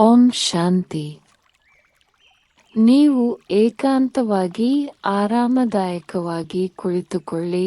ಓಂ ಶಾಂತಿ. ನೀವು ಏಕಾಂತವಾಗಿ ಆರಾಮದಾಯಕವಾಗಿ ಕುಳಿತುಕೊಳ್ಳಿ.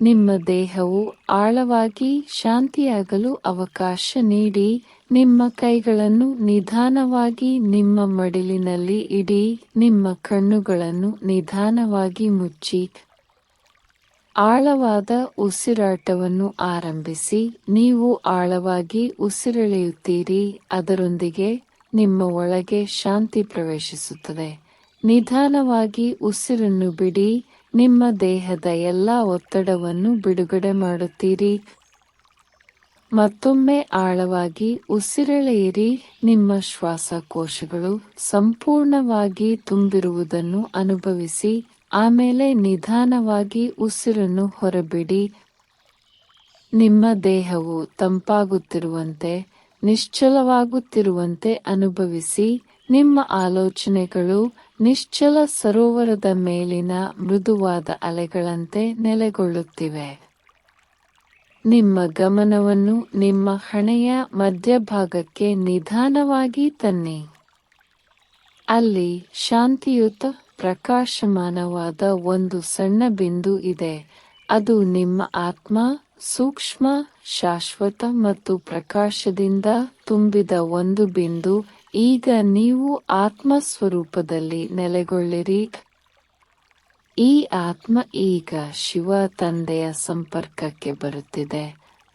ನಿಮ್ಮ ದೇಹವು ಆಳವಾಗಿ ಶಾಂತಿಯಾಗಲು ಅವಕಾಶ ನೀಡಿ. ನಿಮ್ಮ ಕೈಗಳನ್ನು ನಿಧಾನವಾಗಿ ನಿಮ್ಮ ಮಡಿಲಿನಲ್ಲಿ ಇಡಿ. ನಿಮ್ಮ ಕಣ್ಣುಗಳನ್ನು ನಿಧಾನವಾಗಿ ಮುಚ್ಚಿ ಆಳವಾದ ಉಸಿರಾಟವನ್ನು ಆರಂಭಿಸಿ. ನೀವು ಆಳವಾಗಿ ಉಸಿರೆಳೆಯುತ್ತೀರಿ, ಅದರೊಂದಿಗೆ ನಿಮ್ಮ ಒಳಗೆ ಶಾಂತಿ ಪ್ರವೇಶಿಸುತ್ತದೆ. ನಿಧಾನವಾಗಿ ಉಸಿರನ್ನು ಬಿಡಿ. ನಿಮ್ಮ ದೇಹದ ಎಲ್ಲ ಒತ್ತಡವನ್ನು ಬಿಡುಗಡೆ ಮಾಡುತ್ತೀರಿ. ಮತ್ತೊಮ್ಮೆ ಆಳವಾಗಿ ಉಸಿರೆಳೆಯಿರಿ. ನಿಮ್ಮ ಶ್ವಾಸಕೋಶಗಳು ಸಂಪೂರ್ಣವಾಗಿ ತುಂಬಿರುವುದನ್ನು ಅನುಭವಿಸಿ. ಆಮೇಲೆ ನಿಧಾನವಾಗಿ ಉಸಿರನ್ನು ಹೊರಬಿಡಿ. ನಿಮ್ಮ ದೇಹವು ತಂಪಾಗುತ್ತಿರುವಂತೆ, ನಿಶ್ಚಲವಾಗುತ್ತಿರುವಂತೆ ಅನುಭವಿಸಿ. ನಿಮ್ಮ ಆಲೋಚನೆಗಳು ನಿಶ್ಚಲ ಸರೋವರದ ಮೇಲಿನ ಮೃದುವಾದ ಅಲೆಗಳಂತೆ ನೆಲೆಗೊಳ್ಳುತ್ತಿವೆ. ನಿಮ್ಮ ಗಮನವನ್ನು ನಿಮ್ಮ ಹಣೆಯ ಮಧ್ಯಭಾಗಕ್ಕೆ ನಿಧಾನವಾಗಿ ತನ್ನಿ. ಅಲ್ಲಿ ಶಾಂತಿಯುತ ಪ್ರಕಾಶಮಾನವಾದ ಒಂದು ಸಣ್ಣ ಬಿಂದು ಇದೆ. ಅದು ನಿಮ್ಮ ಆತ್ಮ, ಸೂಕ್ಷ್ಮ, ಶಾಶ್ವತ ಮತ್ತು ಪ್ರಕಾಶದಿಂದ ತುಂಬಿದ ಒಂದು ಬಿಂದು. ಈಗ ನೀವು ಆತ್ಮ ಸ್ವರೂಪದಲ್ಲಿ ನೆಲೆಗೊಳ್ಳಿರಿ. ಈ ಆತ್ಮ ಈಗ ಶಿವ ತಂದೆಯ ಸಂಪರ್ಕಕ್ಕೆ ಬರುತ್ತಿದೆ.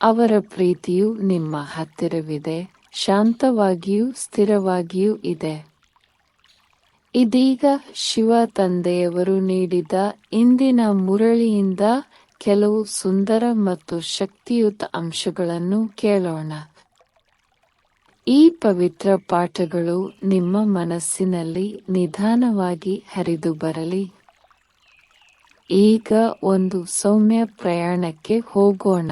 ಅವರ ಪ್ರೀತಿಯು ನಿಮ್ಮ ಹತ್ತಿರವಿದೆ, ಶಾಂತವಾಗಿಯೂ ಸ್ಥಿರವಾಗಿಯೂ ಇದೆ. ಇದೀಗ ಶಿವ ತಂದೆಯವರು ನೀಡಿದ ಇಂದಿನ ಮುರಳಿಯಿಂದ ಕೆಲವು ಸುಂದರ ಮತ್ತು ಶಕ್ತಿಯುತ ಅಂಶಗಳನ್ನು ಕೇಳೋಣ. ಈ ಪವಿತ್ರ ಪಾಠಗಳು ನಿಮ್ಮ ಮನಸ್ಸಿನಲ್ಲಿ ನಿಧಾನವಾಗಿ ಹರಿದು ಬರಲಿ. ಈಗ ಒಂದು ಸೌಮ್ಯ ಪ್ರಯಾಣಕ್ಕೆ ಹೋಗೋಣ.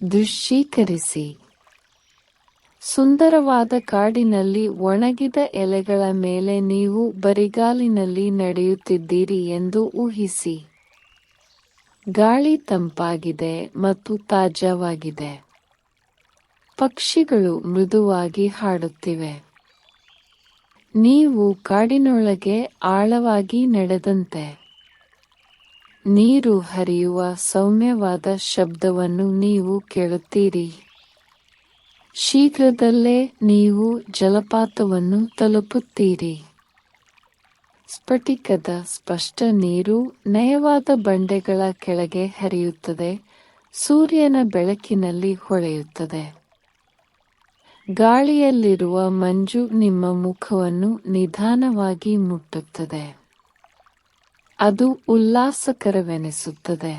ದೃಶ್ಯೀಕರಿಸಿ. ಸುಂದರವಾದ ಕಾಡಿನಲ್ಲಿ ಒಣಗಿದ ಎಲೆಗಳ ಮೇಲೆ ನೀವು ಬರಿಗಾಲಿನಲ್ಲಿ ನಡೆಯುತ್ತಿದ್ದೀರಿ ಎಂದು ಊಹಿಸಿ. ಗಾಳಿ ತಂಪಾಗಿದೆ ಮತ್ತು ತಾಜಾವಾಗಿದೆ. ಪಕ್ಷಿಗಳು ಮೃದುವಾಗಿ ಹಾಡುತ್ತಿವೆ. ನೀವು ಕಾಡಿನೊಳಗೆ ಆಳವಾಗಿ ನಡೆದಂತೆ ನೀರು ಹರಿಯುವ ಸೌಮ್ಯವಾದ ಶಬ್ದವನ್ನು ನೀವು ಕೇಳುತ್ತೀರಿ. ಶೀಘ್ರದಲ್ಲೇ ನೀವು ಜಲಪಾತವನ್ನು ತಲುಪುತ್ತೀರಿ. ಸ್ಫಟಿಕದ ಸ್ಪಷ್ಟ ನೀರು ನಯವಾದ ಬಂಡೆಗಳ ಕೆಳಗೆ ಹರಿಯುತ್ತದೆ. ಸೂರ್ಯನ ಬೆಳಕಿನಲ್ಲಿ ಹೊಳೆಯುತ್ತದೆ. ಗಾಳಿಯಲ್ಲಿರುವ ಮಂಜು ನಿಮ್ಮ ಮುಖವನ್ನು ನಿಧಾನವಾಗಿ ಮುಟ್ಟುತ್ತದೆ. ಅದು ಉಲ್ಲಾಸಕರವೆನಿಸುತ್ತದೆ.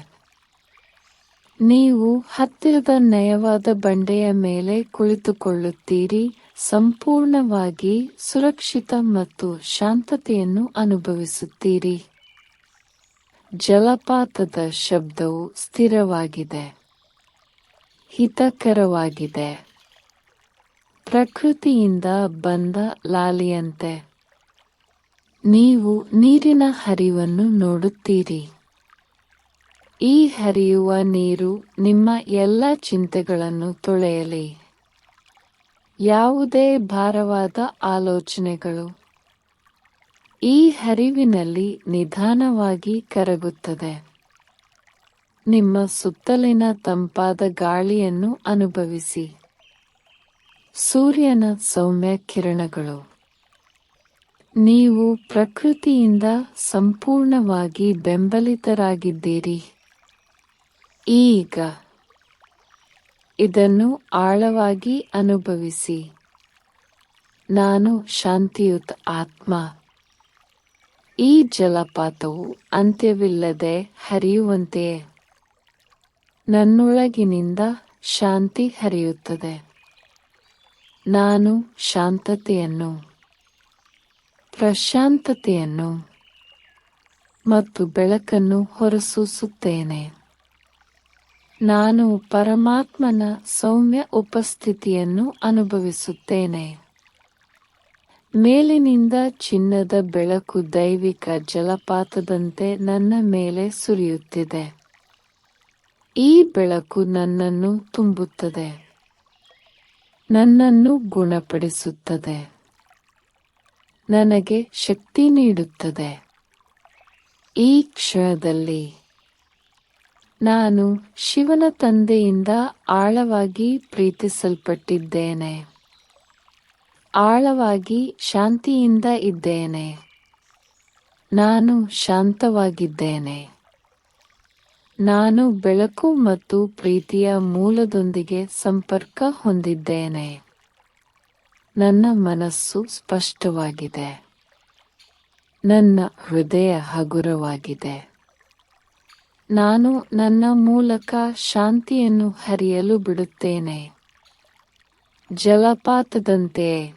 ನೀವು ಹತ್ತಿರದ ನಯವಾದ ಬಂಡೆಯ ಮೇಲೆ ಕುಳಿತುಕೊಳ್ಳುತ್ತೀರಿ. ಸಂಪೂರ್ಣವಾಗಿ ಸುರಕ್ಷಿತ ಮತ್ತು ಶಾಂತತೆಯನ್ನು ಅನುಭವಿಸುತ್ತೀರಿ. ಜಲಪಾತದ ಶಬ್ದವು ಸ್ಥಿರವಾಗಿದೆ, ಹಿತಕರವಾಗಿದೆ. ಪ್ರಕೃತಿಯಿಂದ ಬಂದ ಲಾಲಿಯಂತೆ ನೀವು ನೀರಿನ ಹರಿವನ್ನು ನೋಡುತ್ತೀರಿ. ಈ ಹರಿಯುವ ನೀರು ನಿಮ್ಮ ಎಲ್ಲ ಚಿಂತೆಗಳನ್ನು ತೊಳೆಯಲಿ. ಯಾವುದೇ ಭಾರವಾದ ಆಲೋಚನೆಗಳು ಈ ಹರಿವಿನಲ್ಲಿ ನಿಧಾನವಾಗಿ ಕರಗುತ್ತದೆ. ನಿಮ್ಮ ಸುತ್ತಲಿನ ತಂಪಾದ ಗಾಳಿಯನ್ನು ಅನುಭವಿಸಿ. ಸೂರ್ಯನ ಸೌಮ್ಯ ಕಿರಣಗಳು. ನೀವು ಪ್ರಕೃತಿಯಿಂದ ಸಂಪೂರ್ಣವಾಗಿ ಬೆಂಬಲಿತರಾಗಿದ್ದೀರಿ. ಈಗ ಇದನ್ನು ಆಳವಾಗಿ ಅನುಭವಿಸಿ. ನಾನು ಶಾಂತಿಯುತ ಆತ್ಮ. ಈ ಜಲಪಾತವು ಅಂತ್ಯವಿಲ್ಲದೆ ಹರಿಯುವಂತೆಯೇ ನನ್ನೊಳಗಿನಿಂದ ಶಾಂತಿ ಹರಿಯುತ್ತದೆ. ನಾನು ಶಾಂತತೆಯನ್ನು, ಪ್ರಶಾಂತತೆಯನ್ನು ಮತ್ತು ಬೆಳಕನ್ನು ಹೊರಸೂಸುತ್ತೇನೆ. ನಾನು ಪರಮಾತ್ಮನ ಸೌಮ್ಯ ಉಪಸ್ಥಿತಿಯನ್ನು ಅನುಭವಿಸುತ್ತೇನೆ. ಮೇಲಿನಿಂದ ಚಿನ್ನದ ಬೆಳಕು ದೈವಿಕ ಜಲಪಾತದಂತೆ ನನ್ನ ಮೇಲೆ ಸುರಿಯುತ್ತಿದೆ. ಈ ಬೆಳಕು ನನ್ನನ್ನು ತುಂಬುತ್ತದೆ. ನನ್ನನ್ನು ಗುಣಪಡಿಸುತ್ತದೆ, ನನಗೆ ಶಕ್ತಿ ನೀಡುತ್ತದೆ. ಈ ಕ್ಷಣದಲ್ಲಿ ನಾನು ಶಿವನ ತಂದೆಯಿಂದ ಆಳವಾಗಿ ಪ್ರೀತಿಸಲ್ಪಟ್ಟಿದ್ದೇನೆ, ಆಳವಾಗಿ ಶಾಂತಿಯಿಂದ ಇದ್ದೇನೆ. ನಾನು ಶಾಂತವಾಗಿದ್ದೇನೆ. ನಾನು ಬೆಳಕು ಮತ್ತು ಪ್ರೀತಿಯ ಮೂಲದೊಂದಿಗೆ ಸಂಪರ್ಕ ಹೊಂದಿದ್ದೇನೆ. ನನ್ನ ಮನಸ್ಸು ಸ್ಪಷ್ಟವಾಗಿದೆ. ನನ್ನ ಹೃದಯ ಹಗುರವಾಗಿದೆ. ನಾನು ನನ್ನ ಮೂಲಕ ಶಾಂತಿಯನ್ನು ಹರಿಯಲು ಬಿಡುತ್ತೇನೆ. ಜಲಪಾತದಂತೆಯೇ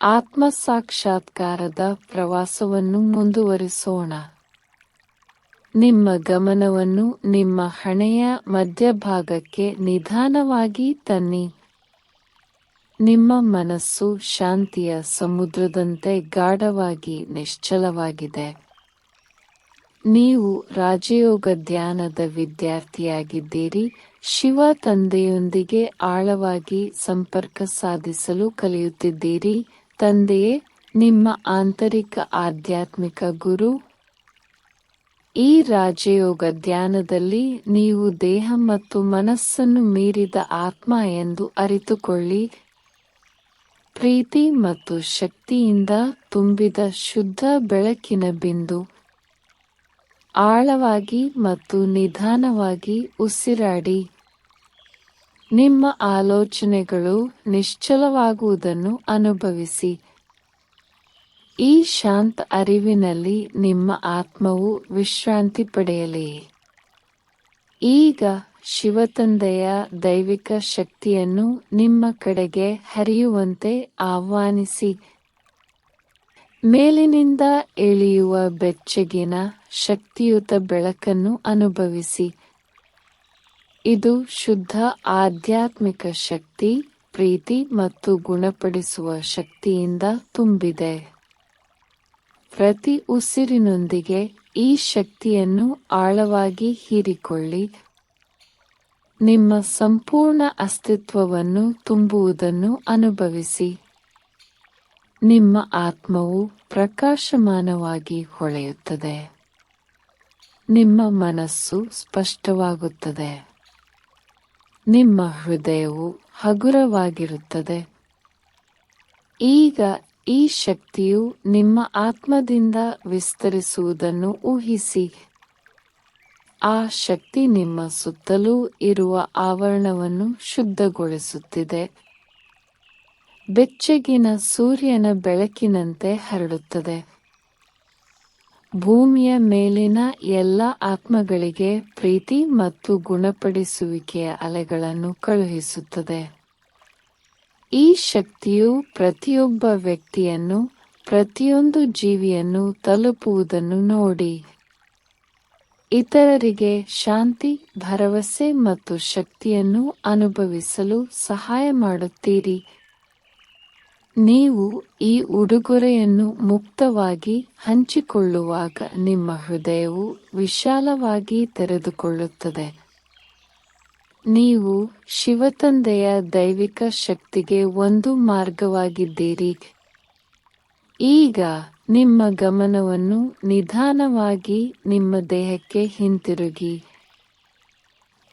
ಆತ್ಮ ಸಾಕ್ಷಾತ್ಕಾರದ ಪ್ರವಾಸವನ್ನು ಮುಂದುವರಿಸೋಣ. ನಿಮ್ಮ ಗಮನವನ್ನು ನಿಮ್ಮ ಹಣೆಯ ಮಧ್ಯಭಾಗಕ್ಕೆ ನಿಧಾನವಾಗಿ ತನ್ನಿ. ನಿಮ್ಮ ಮನಸ್ಸು ಶಾಂತಿಯ ಸಮುದ್ರದಂತೆ ಗಾಢವಾಗಿ ನಿಶ್ಚಲವಾಗಿದೆ. ನೀವು ರಾಜಯೋಗ ಧ್ಯಾನದ ವಿದ್ಯಾರ್ಥಿಯಾಗಿದ್ದೀರಿ. ಶಿವ ತಂದೆಯೊಂದಿಗೆ ಆಳವಾಗಿ ಸಂಪರ್ಕ ಸಾಧಿಸಲು ಕಲಿಯುತ್ತಿದ್ದೀರಿ. ತಂದೆಯೇ ನಿಮ್ಮ ಆಂತರಿಕ ಆಧ್ಯಾತ್ಮಿಕ ಗುರು. ಈ ರಾಜಯೋಗ ಧ್ಯಾನದಲ್ಲಿ ನೀವು ದೇಹ ಮತ್ತು ಮನಸ್ಸನ್ನು ಮೀರಿದ ಆತ್ಮ ಎಂದು ಅರಿತುಕೊಳ್ಳಿ. ಪ್ರೀತಿ ಮತ್ತು ಶಕ್ತಿಯಿಂದ ತುಂಬಿದ ಶುದ್ಧ ಬೆಳಕಿನ ಬಿಂದು. ಆಳವಾಗಿ ಮತ್ತು ನಿಧಾನವಾಗಿ ಉಸಿರಾಡಿ. ನಿಮ್ಮ ಆಲೋಚನೆಗಳು ನಿಶ್ಚಲವಾಗುವುದನ್ನು ಅನುಭವಿಸಿ. ಈ ಶಾಂತ ಅರಿವಿನಲ್ಲಿ ನಿಮ್ಮ ಆತ್ಮವು ವಿಶ್ರಾಂತಿ ಪಡೆಯಲಿ. ಈಗ ಶಿವತಂದೆಯ ದೈವಿಕ ಶಕ್ತಿಯನ್ನು ನಿಮ್ಮ ಕಡೆಗೆ ಹರಿಯುವಂತೆ ಆಹ್ವಾನಿಸಿ. ಮೇಲಿನಿಂದ ಇಳಿಯುವ ಬೆಚ್ಚಗಿನ ಶಕ್ತಿಯುತ ಬೆಳಕನ್ನು ಅನುಭವಿಸಿ. ಇದು ಶುದ್ಧ ಆಧ್ಯಾತ್ಮಿಕ ಶಕ್ತಿ, ಪ್ರೀತಿ ಮತ್ತು ಗುಣಪಡಿಸುವ ಶಕ್ತಿಯಿಂದ ತುಂಬಿದೆ. ಪ್ರತಿ ಉಸಿರಿನೊಂದಿಗೆ ಈ ಶಕ್ತಿಯನ್ನು ಆಳವಾಗಿ ಹೀರಿಕೊಳ್ಳಿ. ನಿಮ್ಮ ಸಂಪೂರ್ಣ ಅಸ್ತಿತ್ವವನ್ನು ತುಂಬುವುದನ್ನು ಅನುಭವಿಸಿ. ನಿಮ್ಮ ಆತ್ಮವು ಪ್ರಕಾಶಮಾನವಾಗಿ ಹೊಳೆಯುತ್ತದೆ. ನಿಮ್ಮ ಮನಸ್ಸು ಸ್ಪಷ್ಟವಾಗುತ್ತದೆ. ನಿಮ್ಮ ಹೃದಯವು ಹಗುರವಾಗಿರುತ್ತದೆ. ಈಗ ಈ ಶಕ್ತಿಯು ನಿಮ್ಮ ಆತ್ಮದಿಂದ ವಿಸ್ತರಿಸುವುದನ್ನು ಊಹಿಸಿ. ಆ ಶಕ್ತಿ ನಿಮ್ಮ ಸುತ್ತಲೂ ಇರುವ ಆವರಣವನ್ನು ಶುದ್ಧಗೊಳಿಸುತ್ತಿದೆ. ಬೆಚ್ಚಗಿನ ಸೂರ್ಯನ ಬೆಳಕಿನಂತೆ ಹರಡುತ್ತದೆ. ಭೂಮಿಯ ಮೇಲಿನ ಎಲ್ಲ ಆತ್ಮಗಳಿಗೆ ಪ್ರೀತಿ ಮತ್ತು ಗುಣಪಡಿಸುವಿಕೆಯ ಅಲೆಗಳನ್ನು ಕಳುಹಿಸುತ್ತದೆ. ಈ ಶಕ್ತಿಯು ಪ್ರತಿಯೊಬ್ಬ ವ್ಯಕ್ತಿಯನ್ನು, ಪ್ರತಿಯೊಂದು ಜೀವಿಯನ್ನು ತಲುಪುವುದನ್ನು ನೋಡಿ. ಇತರರಿಗೆ ಶಾಂತಿ, ಭರವಸೆ ಮತ್ತು ಶಕ್ತಿಯನ್ನು ಅನುಭವಿಸಲು ಸಹಾಯ ಮಾಡುತ್ತೀರಿ. ನೀವು ಈ ಉಡುಗೊರೆಯನ್ನು ಮುಕ್ತವಾಗಿ ಹಂಚಿಕೊಳ್ಳುವಾಗ ನಿಮ್ಮ ಹೃದಯವು ವಿಶಾಲವಾಗಿ ತೆರೆದುಕೊಳ್ಳುತ್ತದೆ. ನೀವು ಶಿವತಂದೆಯ ದೈವಿಕ ಶಕ್ತಿಗೆ ಒಂದು ಮಾರ್ಗವಾಗಿದ್ದೀರಿ. ಈಗ ನಿಮ್ಮ ಗಮನವನ್ನು ನಿಧಾನವಾಗಿ ನಿಮ್ಮ ದೇಹಕ್ಕೆ ಹಿಂತಿರುಗಿ.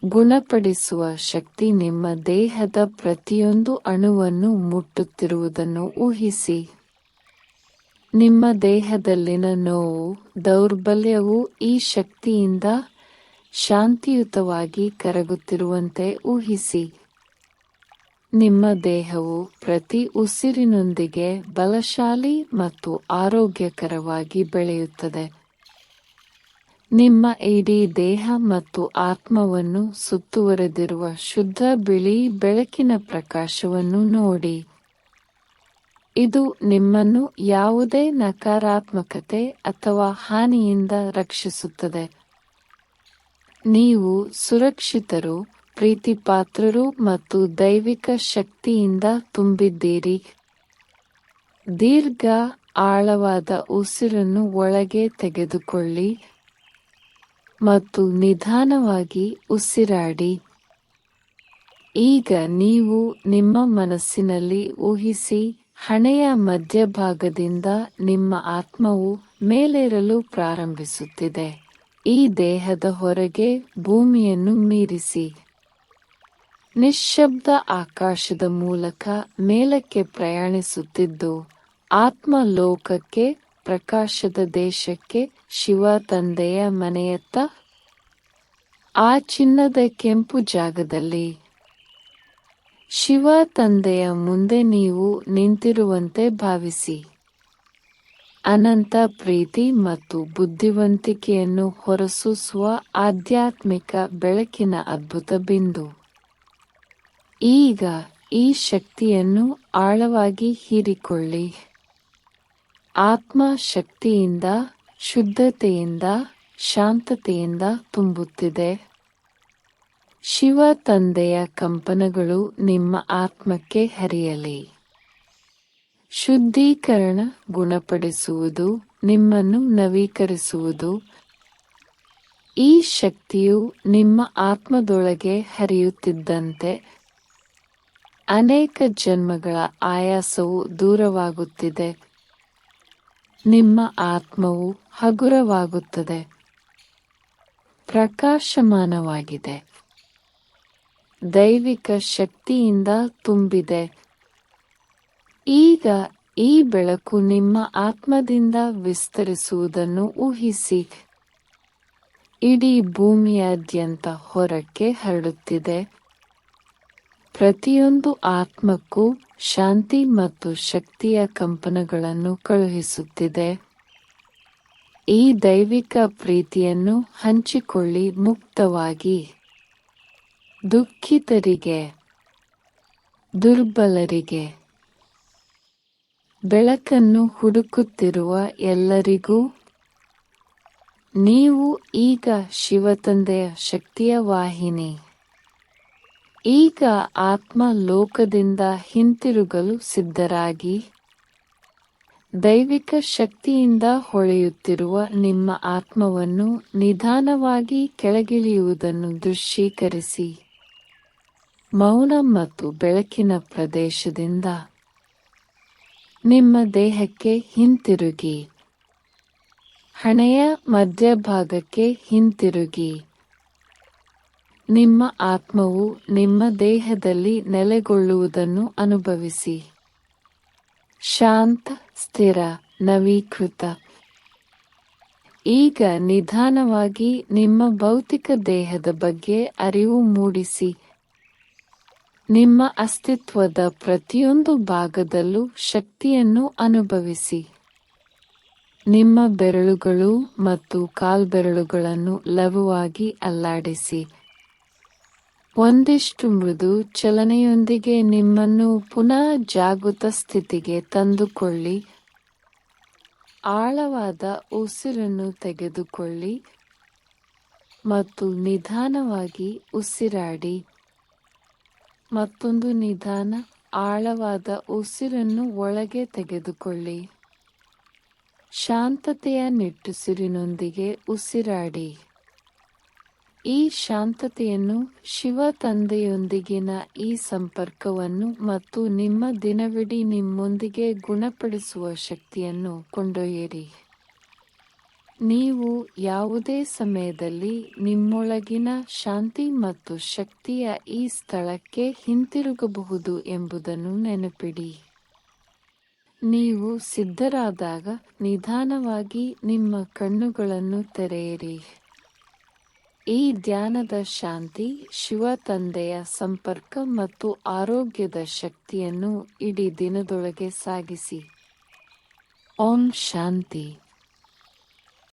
ಗುಣಪಡಿಸುವ ಶಕ್ತಿ ನಿಮ್ಮ ದೇಹದ ಪ್ರತಿಯೊಂದು ಅಣುವನ್ನು ಮುಟ್ಟುತ್ತಿರುವುದನ್ನು ಊಹಿಸಿ. ನಿಮ್ಮ ದೇಹದಲ್ಲಿನ ನೋವು, ದೌರ್ಬಲ್ಯವು ಈ ಶಕ್ತಿಯಿಂದ ಶಾಂತಿಯುತವಾಗಿ ಕರಗುತ್ತಿರುವಂತೆ ಊಹಿಸಿ. ನಿಮ್ಮ ದೇಹವು ಪ್ರತಿ ಉಸಿರಿನೊಂದಿಗೆ ಬಲಶಾಲಿ ಮತ್ತು ಆರೋಗ್ಯಕರವಾಗಿ ಬೆಳೆಯುತ್ತದೆ. ನಿಮ್ಮ ಇಡೀ ದೇಹ ಮತ್ತು ಆತ್ಮವನ್ನು ಸುತ್ತುವರೆದಿರುವ ಶುದ್ಧ ಬಿಳಿ ಬೆಳಕಿನ ಪ್ರಕಾಶವನ್ನು ನೋಡಿ. ಇದು ನಿಮ್ಮನ್ನು ಯಾವುದೇ ನಕಾರಾತ್ಮಕತೆ ಅಥವಾ ಹಾನಿಯಿಂದ ರಕ್ಷಿಸುತ್ತದೆ. ನೀವು ಸುರಕ್ಷಿತರು, ಪ್ರೀತಿಪಾತ್ರರು ಮತ್ತು ದೈವಿಕ ಶಕ್ತಿಯಿಂದ ತುಂಬಿದ್ದೀರಿ. ದೀರ್ಘ ಆಳವಾದ ಉಸಿರನ್ನು ಒಳಗೆ ತೆಗೆದುಕೊಳ್ಳಿ ಮತ್ತು ನಿಧಾನವಾಗಿ ಉಸಿರಾಡಿ. ಈಗ ನೀವು ನಿಮ್ಮ ಮನಸ್ಸಿನಲ್ಲಿ ಊಹಿಸಿ, ಹಣೆಯ ಮಧ್ಯಭಾಗದಿಂದ ನಿಮ್ಮ ಆತ್ಮವು ಮೇಲೇರಲು ಪ್ರಾರಂಭಿಸುತ್ತಿದೆ. ಈ ದೇಹದ ಹೊರಗೆ ಭೂಮಿಯನ್ನು ಮೀರಿಸಿ ನಿಶ್ಶಬ್ದ ಆಕಾಶದ ಮೂಲಕ ಮೇಲಕ್ಕೆ ಪ್ರಯಾಣಿಸುತ್ತಿದ್ದು, ಆತ್ಮ ಲೋಕಕ್ಕೆ, ಪ್ರಕಾಶದ ದೇಶಕ್ಕೆ, ಶಿವ ತಂದೆಯ ಮನೆಯತ್ತ, ಆ ಚಿನ್ನದ ಕೆಂಪು ಜಾಗದಲ್ಲಿ ಶಿವ ತಂದೆಯ ಮುಂದೆ ನೀವು ನಿಂತಿರುವಂತೆ ಭಾವಿಸಿ. ಅನಂತ ಪ್ರೀತಿ ಮತ್ತು ಬುದ್ಧಿವಂತಿಕೆಯನ್ನು ಹೊರಸೂಸುವ ಆಧ್ಯಾತ್ಮಿಕ ಬೆಳಕಿನ ಅದ್ಭುತ ಬಿಂದು. ಈಗ ಈ ಶಕ್ತಿಯನ್ನು ಆಳವಾಗಿ ಹೀರಿಕೊಳ್ಳಿ. ಆತ್ಮ ಶಕ್ತಿಯಿಂದ, ಶುದ್ಧತೆಯಿಂದ, ಶಾಂತತೆಯಿಂದ ತುಂಬುತ್ತಿದೆ. ಶಿವ ತಂದೆಯ ಕಂಪನಗಳು ನಿಮ್ಮ ಆತ್ಮಕ್ಕೆ ಹರಿಯಲಿ. ಶುದ್ಧೀಕರಣ, ಗುಣಪಡಿಸುವುದು, ನಿಮ್ಮನ್ನು ನವೀಕರಿಸುವುದು. ಈ ಶಕ್ತಿಯು ನಿಮ್ಮ ಆತ್ಮದೊಳಗೆ ಹರಿಯುತ್ತಿದ್ದಂತೆ ಅನೇಕ ಜನ್ಮಗಳ ಆಯಾಸವು ದೂರವಾಗುತ್ತಿದೆ. ನಿಮ್ಮ ಆತ್ಮವು ಹಗುರವಾಗುತ್ತದೆ, ಪ್ರಕಾಶಮಾನವಾಗಿದೆ, ದೈವಿಕ ಶಕ್ತಿಯಿಂದ ತುಂಬಿದೆ. ಈಗ ಈ ಬೆಳಕು ನಿಮ್ಮ ಆತ್ಮದಿಂದ ವಿಸ್ತರಿಸುವುದನ್ನು ಊಹಿಸಿ. ಇಡೀ ಭೂಮಿಯಾದ್ಯಂತ ಹೊರಕ್ಕೆ ಹರಡುತ್ತಿದೆ. ಪ್ರತಿಯೊಂದು ಆತ್ಮಕ್ಕೂ ಶಾಂತಿ ಮತ್ತು ಶಕ್ತಿಯ ಕಂಪನಗಳನ್ನು ಕಳುಹಿಸುತ್ತಿದೆ. ಈ ದೈವಿಕ ಪ್ರೀತಿಯನ್ನು ಹಂಚಿಕೊಳ್ಳಿ ಮುಕ್ತವಾಗಿ. ದುಃಖಿತರಿಗೆ, ದುರ್ಬಲರಿಗೆ, ಬೆಳಕನ್ನು ಹುಡುಕುತ್ತಿರುವ ಎಲ್ಲರಿಗೂ ನೀವು ಈಗ ಶಿವತಂದೆಯ ಶಕ್ತಿಯ ವಾಹಿನಿ. ಈಗ ಆತ್ಮ ಲೋಕದಿಂದ ಹಿಂತಿರುಗಲು ಸಿದ್ಧರಾಗಿ, ದೈವಿಕ ಶಕ್ತಿಯಿಂದ ಹೊಳೆಯುತ್ತಿರುವ ನಿಮ್ಮ ಆತ್ಮವನ್ನು ನಿಧಾನವಾಗಿ ಕೆಳಗಿಳಿಯುವುದನ್ನು ದೃಶ್ಯೀಕರಿಸಿ. ಮೌನ ಮತ್ತು ಬೆಳಕಿನ ಪ್ರದೇಶದಿಂದ ನಿಮ್ಮ ದೇಹಕ್ಕೆ ಹಿಂತಿರುಗಿ. ಹಣೆಯ ಮಧ್ಯಭಾಗಕ್ಕೆ ಹಿಂತಿರುಗಿ. ನಿಮ್ಮ ಆತ್ಮವು ನಿಮ್ಮ ದೇಹದಲ್ಲಿ ನೆಲೆಗೊಳ್ಳುವುದನ್ನು ಅನುಭವಿಸಿ. ಶಾಂತ, ಸ್ಥಿರ, ನವೀಕೃತ. ಈಗ ನಿಧಾನವಾಗಿ ನಿಮ್ಮ ಭೌತಿಕ ದೇಹದ ಬಗ್ಗೆ ಅರಿವು ಮೂಡಿಸಿ. ನಿಮ್ಮ ಅಸ್ತಿತ್ವದ ಪ್ರತಿಯೊಂದು ಭಾಗದಲ್ಲೂ ಶಕ್ತಿಯನ್ನು ಅನುಭವಿಸಿ. ನಿಮ್ಮ ಬೆರಳುಗಳು ಮತ್ತು ಕಾಲ್ಬೆರಳುಗಳನ್ನು ಲಘುವಾಗಿ ಅಲ್ಲಾಡಿಸಿ. ಒಂದಿಷ್ಟು ಮೃದು ಚಲನೆಯೊಂದಿಗೆ ನಿಮ್ಮನ್ನು ಪುನಃ ಜಾಗೃತ ಸ್ಥಿತಿಗೆ ತಂದುಕೊಳ್ಳಿ. ಆಳವಾದ ಉಸಿರನ್ನು ತೆಗೆದುಕೊಳ್ಳಿ ಮತ್ತು ನಿಧಾನವಾಗಿ ಉಸಿರಾಡಿ. ಮತ್ತೊಂದು ನಿಧಾನ, ಆಳವಾದ ಉಸಿರನ್ನು ಒಳಗೆ ತೆಗೆದುಕೊಳ್ಳಿ. ಶಾಂತತೆಯ ನಿಟ್ಟುಸಿರಿನೊಂದಿಗೆ ಉಸಿರಾಡಿ. ಈ ಶಾಂತತೆಯನ್ನು, ಶಿವ ತಂದೆಯೊಂದಿಗಿನ ಈ ಸಂಪರ್ಕವನ್ನು ಮತ್ತು ನಿಮ್ಮ ದಿನವಿಡೀ ನಿಮ್ಮೊಂದಿಗೆ ಗುಣಪಡಿಸುವ ಶಕ್ತಿಯನ್ನು ಕೊಂಡೊಯ್ಯಿರಿ. ನೀವು ಯಾವುದೇ ಸಮಯದಲ್ಲಿ ನಿಮ್ಮೊಳಗಿನ ಶಾಂತಿ ಮತ್ತು ಶಕ್ತಿಯ ಈ ಸ್ಥಳಕ್ಕೆ ಹಿಂತಿರುಗಬಹುದು ಎಂಬುದನ್ನು ನೆನಪಿಡಿ. ನೀವು ಸಿದ್ಧರಾದಾಗ ನಿಧಾನವಾಗಿ ನಿಮ್ಮ ಕಣ್ಣುಗಳನ್ನು ತೆರೆಯಿರಿ. ಈ ಧ್ಯಾನದ ಶಾಂತಿ, ಶಿವ ತಂದೆಯ ಸಂಪರ್ಕ ಮತ್ತು ಆರೋಗ್ಯದ ಶಕ್ತಿಯನ್ನು ಇಡೀ ದಿನದೊಳಗೆ ಸಾಗಿಸಿ. ಓಂ ಶಾಂತಿ.